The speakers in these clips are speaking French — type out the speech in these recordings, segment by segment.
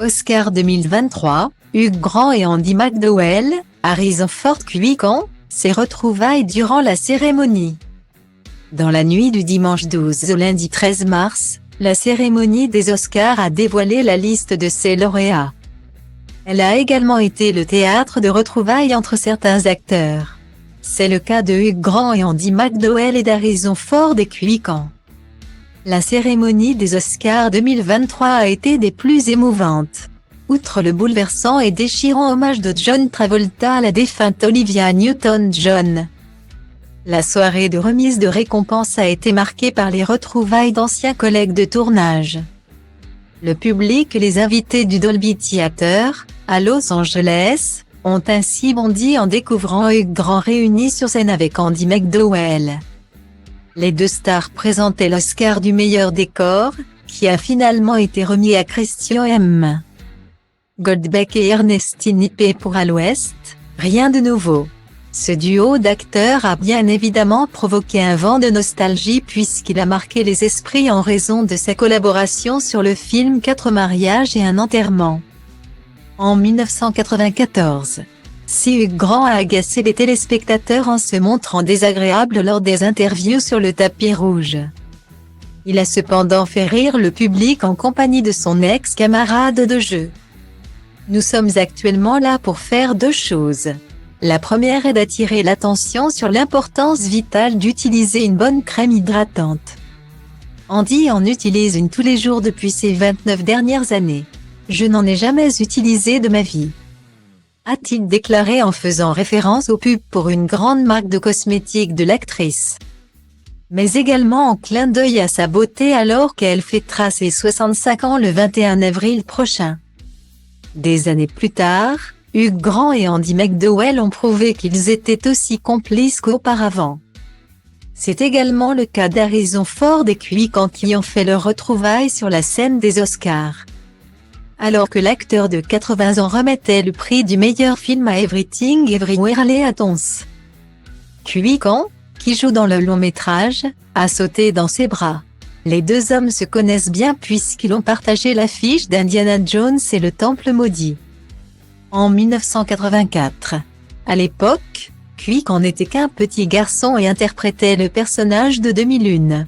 Oscar 2023, Hugh Grant et Andie MacDowell, Harrison Ford Cuican, ses retrouvailles durant la cérémonie. Dans la nuit du dimanche 12 au lundi 13 mars, la cérémonie des Oscars a dévoilé la liste de ses lauréats. Elle a également été le théâtre de retrouvailles entre certains acteurs. C'est le cas de Hugh Grant et Andie MacDowell et d'Harrison Ford et Cuican. La cérémonie des Oscars 2023 a été des plus émouvantes. Outre le bouleversant et déchirant hommage de John Travolta à la défunte Olivia Newton-John, la soirée de remise de récompenses a été marquée par les retrouvailles d'anciens collègues de tournage. Le public et les invités du Dolby Theatre, à Los Angeles, ont ainsi bondi en découvrant Hugh Grant réuni sur scène avec Andie MacDowell. Les deux stars présentaient l'Oscar du meilleur décor, qui a finalement été remis à Christian M. Goldbeck et Ernestine Ippe pour À l'Ouest, rien de nouveau. Ce duo d'acteurs a bien évidemment provoqué un vent de nostalgie puisqu'il a marqué les esprits en raison de sa collaboration sur le film 4 mariages et un enterrement. En 1994. Si Hugh Grant a agacé les téléspectateurs en se montrant désagréable lors des interviews sur le tapis rouge, il a cependant fait rire le public en compagnie de son ex-camarade de jeu. Nous sommes actuellement là pour faire deux choses. La première est d'attirer l'attention sur l'importance vitale d'utiliser une bonne crème hydratante. Andie en utilise une tous les jours depuis ces 29 dernières années. Je n'en ai jamais utilisé de ma vie, a-t-il déclaré en faisant référence aux pubs pour une grande marque de cosmétiques de l'actrice. Mais également en clin d'œil à sa beauté alors qu'elle fêtera ses 65 ans le 21 avril prochain. Des années plus tard, Hugh Grant et Andie MacDowell ont prouvé qu'ils étaient aussi complices qu'auparavant. C'est également le cas d'Harrison Ford et Cuican qui ont fait leur retrouvailles sur la scène des Oscars. Alors que l'acteur de 80 ans remettait le prix du meilleur film à Everything Everywhere All at Once, Cuican, qui joue dans le long-métrage, a sauté dans ses bras. Les deux hommes se connaissent bien puisqu'ils ont partagé l'affiche d'Indiana Jones et le Temple maudit en 1984. À l'époque, Cuican n'était qu'un petit garçon et interprétait le personnage de 2001.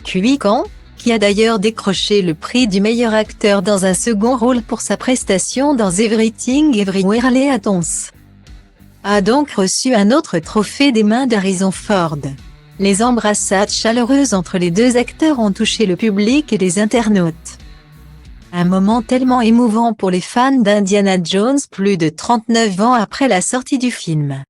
Cuican, qui a d'ailleurs décroché le prix du meilleur acteur dans un second rôle pour sa prestation dans Everything Everywhere All at Once, a donc reçu un autre trophée des mains d'Harrison Ford. Les embrassades chaleureuses entre les deux acteurs ont touché le public et les internautes. Un moment tellement émouvant pour les fans d'Indiana Jones plus de 39 ans après la sortie du film.